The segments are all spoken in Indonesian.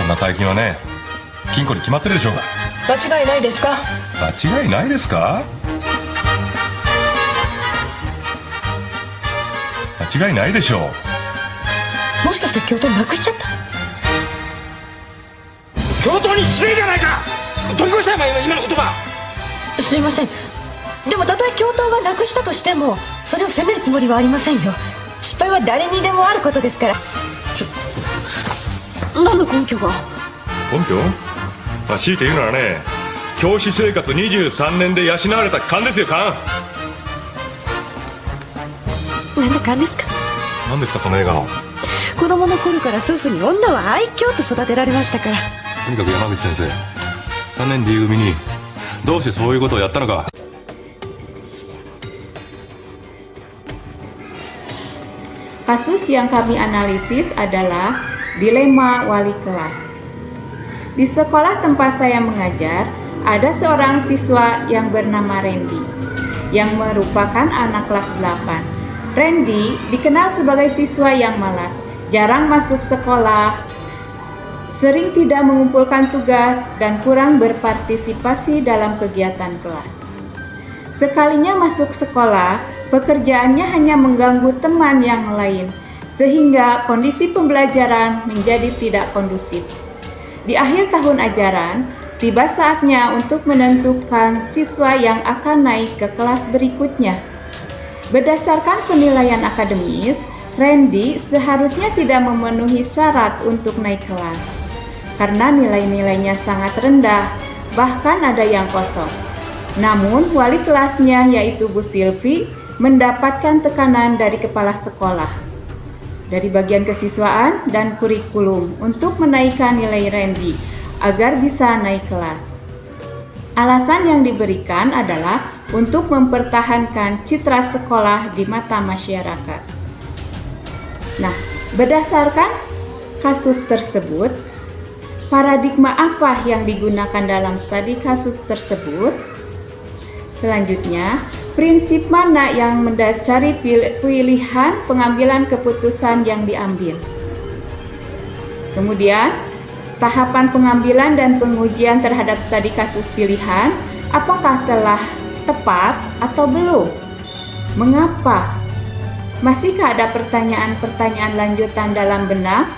んな大金はね、金庫に決まってるでしょうが。間違いないですか？間違いないですか？間違いないでしょう。もしかして京都なくしちゃった？京都に失礼じゃないか。取り越したよ今の言葉。すいません。でもたとえ教頭がなくしたとしてもそれを責めるつもりはありませんよ。失敗は誰にでもあることですから。何の根拠が？根拠？強いて言うならね、教師生活23年で養われた勘ですよ、勘。何だ勘ですか？何ですかその笑顔。子供の頃から祖父に女は愛嬌と育てられましたから。とにかく山口先生、3年 D 組にどうしてそういうことをやったのか。Kasus yang kami analisis adalah dilema wali kelas. Di sekolah tempat saya mengajar, ada seorang siswa yang bernama Randy, yang merupakan anak kelas 8. Randy dikenal sebagai siswa yang malas, jarang masuk sekolah, sering tidak mengumpulkan tugas, dan kurang berpartisipasi dalam kegiatan kelas. Sekalinya masuk sekolah, pekerjaannya hanya mengganggu teman yang lain, sehingga kondisi pembelajaran menjadi tidak kondusif. Di akhir tahun ajaran, tiba saatnya untuk menentukan siswa yang akan naik ke kelas berikutnya. Berdasarkan penilaian akademis, Randy seharusnya tidak memenuhi syarat untuk naik kelas, karena nilai-nilainya sangat rendah, bahkan ada yang kosong. Namun, wali kelasnya yaitu Bu Silvi mendapatkan tekanan dari kepala sekolah, dari bagian kesiswaan dan kurikulum untuk menaikkan nilai Randy agar bisa naik kelas. Alasan yang diberikan adalah untuk mempertahankan citra sekolah di mata masyarakat. Nah, berdasarkan kasus tersebut, paradigma apa yang digunakan dalam studi kasus tersebut? Selanjutnya, prinsip mana yang mendasari pilihan pengambilan keputusan yang diambil. Kemudian, tahapan pengambilan dan pengujian terhadap studi kasus pilihan, apakah telah tepat atau belum? Mengapa? Masihkah ada pertanyaan-pertanyaan lanjutan dalam benak?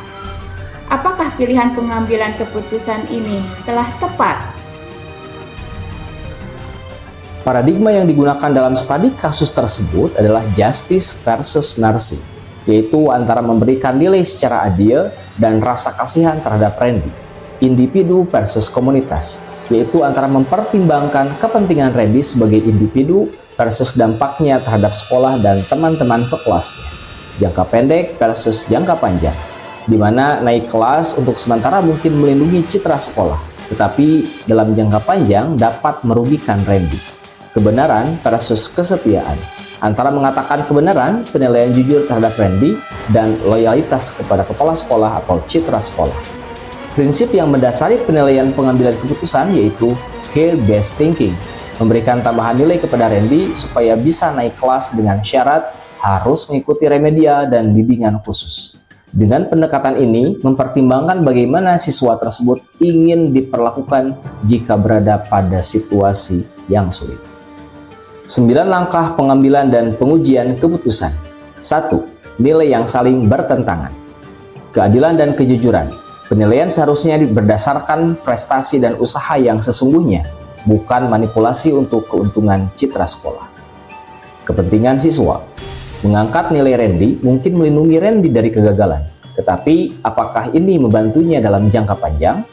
Apakah pilihan pengambilan keputusan ini telah tepat? Paradigma yang digunakan dalam studi kasus tersebut adalah justice versus mercy, yaitu antara memberikan nilai secara adil dan rasa kasihan terhadap Randy, individu versus komunitas, yaitu antara mempertimbangkan kepentingan Randy sebagai individu versus dampaknya terhadap sekolah dan teman-teman sekelasnya, jangka pendek versus jangka panjang, di mana naik kelas untuk sementara mungkin melindungi citra sekolah, tetapi dalam jangka panjang dapat merugikan Randy. Kebenaran versus kesetiaan, antara mengatakan kebenaran, penilaian jujur terhadap Randy, dan loyalitas kepada kepala sekolah atau citra sekolah. Prinsip yang mendasari penilaian pengambilan keputusan yaitu care-based thinking, memberikan tambahan nilai kepada Randy supaya bisa naik kelas dengan syarat harus mengikuti remedial dan bimbingan khusus. Dengan pendekatan ini, mempertimbangkan bagaimana siswa tersebut ingin diperlakukan jika berada pada situasi yang sulit. 9 langkah pengambilan dan pengujian keputusan. 1. Nilai yang saling bertentangan. Keadilan dan kejujuran. Penilaian seharusnya berdasarkan prestasi dan usaha yang sesungguhnya, bukan manipulasi untuk keuntungan citra sekolah. Kepentingan siswa. Mengangkat nilai Randy mungkin melindungi Randy dari kegagalan, tetapi apakah ini membantunya dalam jangka panjang?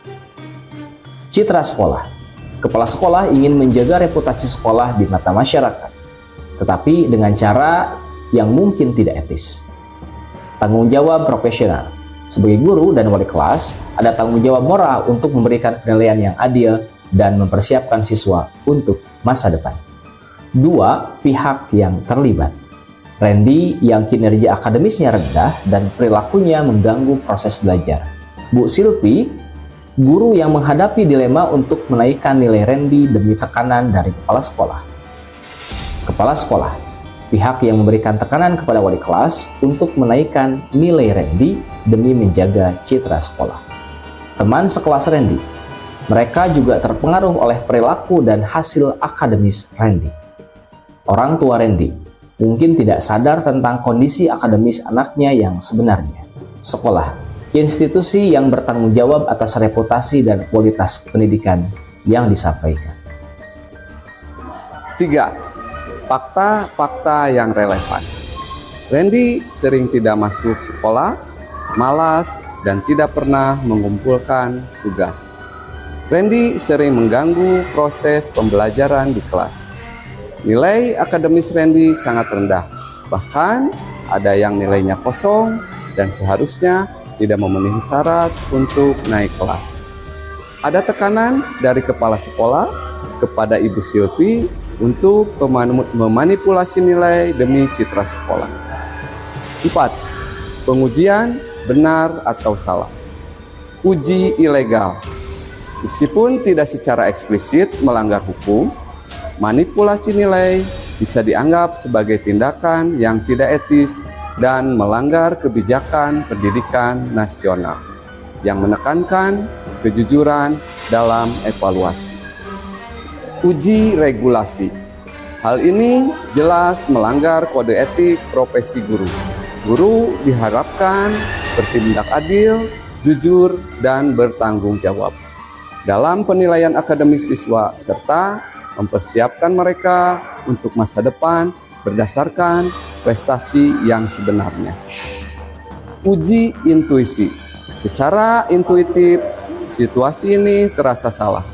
Citra sekolah. Kepala sekolah ingin menjaga reputasi sekolah di mata masyarakat, tetapi dengan cara yang mungkin tidak etis. Tanggung jawab profesional. Sebagai guru dan wali kelas, ada tanggung jawab moral untuk memberikan penilaian yang adil dan mempersiapkan siswa untuk masa depan. 2. Pihak yang terlibat. Randy yang kinerja akademisnya rendah dan perilakunya mengganggu proses belajar. Bu Silvi, guru yang menghadapi dilema untuk menaikkan nilai Randy demi tekanan dari kepala sekolah. Kepala sekolah, pihak yang memberikan tekanan kepada wali kelas untuk menaikkan nilai Randy demi menjaga citra sekolah. Teman sekelas Randy, mereka juga terpengaruh oleh perilaku dan hasil akademis Randy. Orang tua Randy mungkin tidak sadar tentang kondisi akademis anaknya yang sebenarnya. Sekolah, institusi yang bertanggung jawab atas reputasi dan kualitas pendidikan yang disampaikan. 3. Fakta-fakta yang relevan. Randy sering tidak masuk sekolah, malas, dan tidak pernah mengumpulkan tugas. Randy sering mengganggu proses pembelajaran di kelas. Nilai akademis Randy sangat rendah, bahkan ada yang nilainya kosong dan seharusnya tidak memenuhi syarat untuk naik kelas. Ada tekanan dari kepala sekolah kepada Ibu Silvi untuk memanipulasi nilai demi citra sekolah. 4. Pengujian benar atau salah. Uji ilegal. Meskipun tidak secara eksplisit melanggar hukum, manipulasi nilai bisa dianggap sebagai tindakan yang tidak etis dan melanggar kebijakan pendidikan nasional yang menekankan kejujuran dalam evaluasi. Uji regulasi. Hal ini jelas melanggar kode etik profesi guru. Guru diharapkan bertindak adil, jujur, dan bertanggung jawab dalam penilaian akademis siswa serta mempersiapkan mereka untuk masa depan berdasarkan prestasi yang sebenarnya. Uji intuisi. Secara intuitif, situasi ini terasa salah.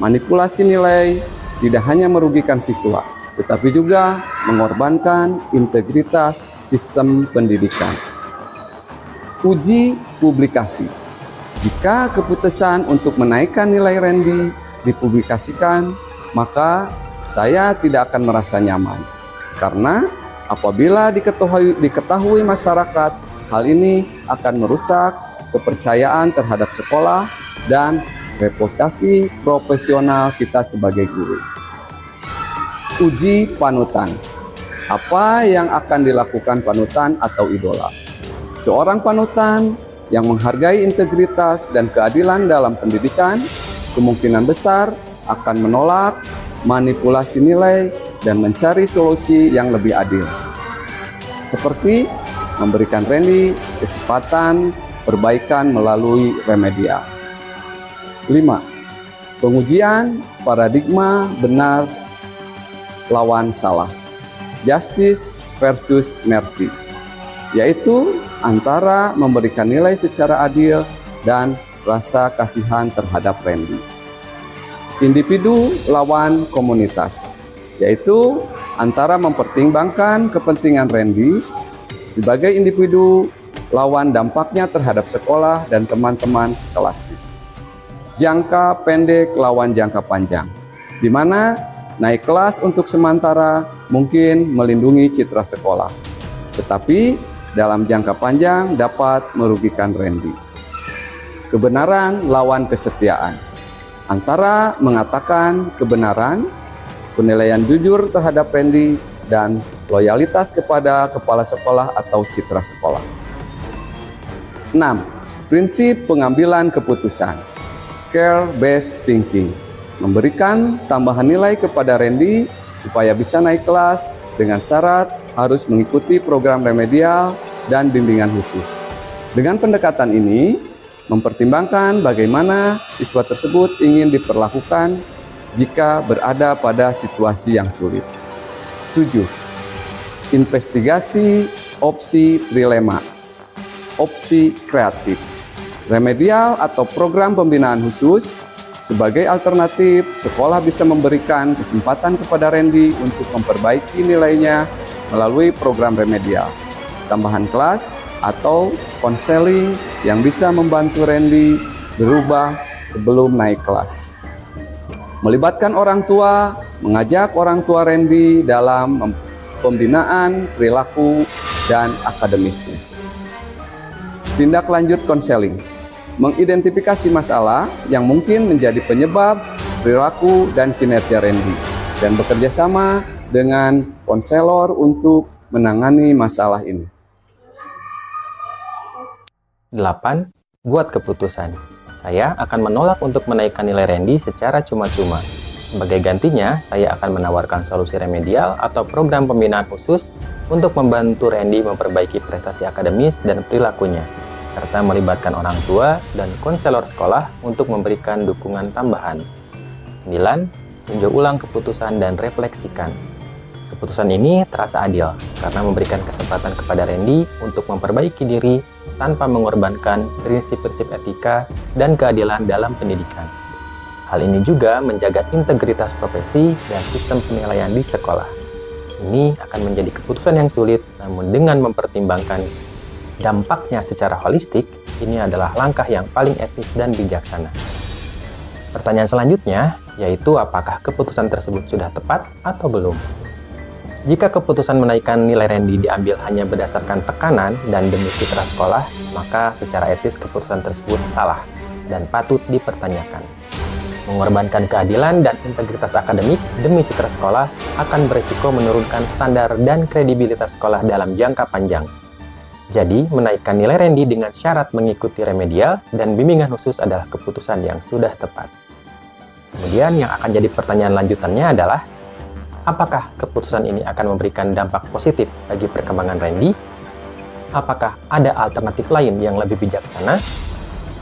Manipulasi nilai tidak hanya merugikan siswa, tetapi juga mengorbankan integritas sistem pendidikan. Uji publikasi. Jika keputusan untuk menaikkan nilai Randy dipublikasikan, maka saya tidak akan merasa nyaman. Karena apabila diketahui masyarakat, hal ini akan merusak kepercayaan terhadap sekolah dan reputasi profesional kita sebagai guru. Uji panutan. Apa yang akan dilakukan panutan atau idola? Seorang panutan yang menghargai integritas dan keadilan dalam pendidikan kemungkinan besar akan menolak manipulasi nilai dan mencari solusi yang lebih adil. Seperti memberikan Randy kesempatan perbaikan melalui remedial. 5. Pengujian paradigma benar lawan salah. Justice versus mercy. Yaitu antara memberikan nilai secara adil dan rasa kasihan terhadap Randy. Individu lawan komunitas, yaitu antara mempertimbangkan kepentingan Randy sebagai individu lawan dampaknya terhadap sekolah dan teman-teman sekelasnya. Jangka pendek lawan jangka panjang, di mana naik kelas untuk sementara mungkin melindungi citra sekolah, tetapi dalam jangka panjang dapat merugikan Randy. Kebenaran lawan kesetiaan, antara mengatakan kebenaran, penilaian jujur terhadap Randy, dan loyalitas kepada kepala sekolah atau citra sekolah. 6. Prinsip pengambilan keputusan. Care-based thinking. Memberikan tambahan nilai kepada Randy supaya bisa naik kelas dengan syarat harus mengikuti program remedial dan bimbingan khusus. Dengan pendekatan ini, mempertimbangkan bagaimana siswa tersebut ingin diperlakukan jika berada pada situasi yang sulit. 7. Investigasi opsi trilema. Opsi kreatif. Remedial atau program pembinaan khusus. Sebagai alternatif, sekolah bisa memberikan kesempatan kepada Randy untuk memperbaiki nilainya melalui program remedial, tambahan kelas, atau konseling yang bisa membantu Randy berubah sebelum naik kelas. Melibatkan orang tua, mengajak orang tua Randy dalam pembinaan perilaku dan akademisnya. Tindak lanjut konseling. Mengidentifikasi masalah yang mungkin menjadi penyebab perilaku dan kinerja Randy dan bekerja sama dengan konselor untuk menangani masalah ini. 8. Buat keputusan. Saya akan menolak untuk menaikkan nilai Randy secara cuma-cuma. Sebagai gantinya, saya akan menawarkan solusi remedial atau program pembinaan khusus untuk membantu Randy memperbaiki prestasi akademis dan perilakunya, serta melibatkan orang tua dan konselor sekolah untuk memberikan dukungan tambahan. 9. Tinjau ulang keputusan dan refleksikan. Keputusan ini terasa adil karena memberikan kesempatan kepada Randy untuk memperbaiki diri tanpa mengorbankan prinsip-prinsip etika dan keadilan dalam pendidikan. Hal ini juga menjaga integritas profesi dan sistem penilaian di sekolah. Ini akan menjadi keputusan yang sulit, namun dengan mempertimbangkan dampaknya secara holistik, ini adalah langkah yang paling etis dan bijaksana. Pertanyaan selanjutnya, yaitu apakah keputusan tersebut sudah tepat atau belum? Jika keputusan menaikkan nilai Randy diambil hanya berdasarkan tekanan dan demi citra sekolah, maka secara etis keputusan tersebut salah dan patut dipertanyakan. Mengorbankan keadilan dan integritas akademik demi citra sekolah akan berisiko menurunkan standar dan kredibilitas sekolah dalam jangka panjang. Jadi, menaikkan nilai Randy dengan syarat mengikuti remedial dan bimbingan khusus adalah keputusan yang sudah tepat. Kemudian yang akan jadi pertanyaan lanjutannya adalah, apakah keputusan ini akan memberikan dampak positif bagi perkembangan Randy? Apakah ada alternatif lain yang lebih bijaksana?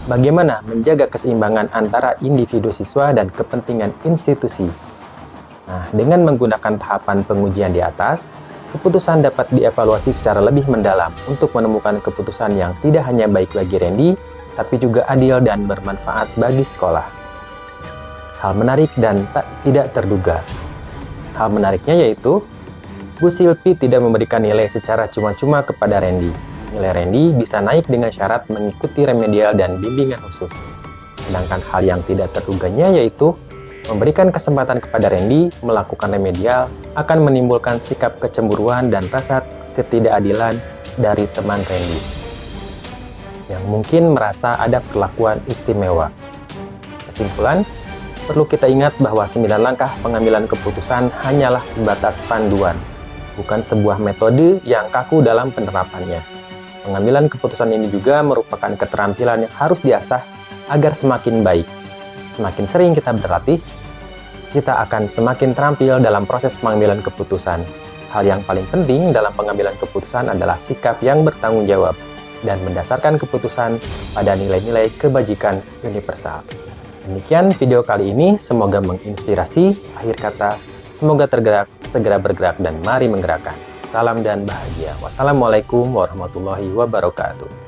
Bagaimana menjaga keseimbangan antara individu siswa dan kepentingan institusi? Nah, dengan menggunakan tahapan pengujian di atas, keputusan dapat dievaluasi secara lebih mendalam untuk menemukan keputusan yang tidak hanya baik bagi Randy, tapi juga adil dan bermanfaat bagi sekolah. Hal menarik dan tidak terduga. Hal menariknya yaitu, Bu Silpi tidak memberikan nilai secara cuma-cuma kepada Randy. Nilai Randy bisa naik dengan syarat mengikuti remedial dan bimbingan khusus. Sedangkan hal yang tidak terduganya yaitu memberikan kesempatan kepada Randy melakukan remedial akan menimbulkan sikap kecemburuan dan rasa ketidakadilan dari teman Randy yang mungkin merasa ada perlakuan istimewa. Kesimpulan, perlu kita ingat bahwa 9 langkah pengambilan keputusan hanyalah sebatas panduan, bukan sebuah metode yang kaku dalam penerapannya. Pengambilan keputusan ini juga merupakan keterampilan yang harus diasah agar semakin baik. Semakin sering kita berlatih, kita akan semakin terampil dalam proses pengambilan keputusan. Hal yang paling penting dalam pengambilan keputusan adalah sikap yang bertanggung jawab dan mendasarkan keputusan pada nilai-nilai kebajikan universal. Demikian video kali ini, semoga menginspirasi. Akhir kata, semoga tergerak, segera bergerak, dan mari menggerakkan. Salam dan bahagia. Wassalamualaikum warahmatullahi wabarakatuh.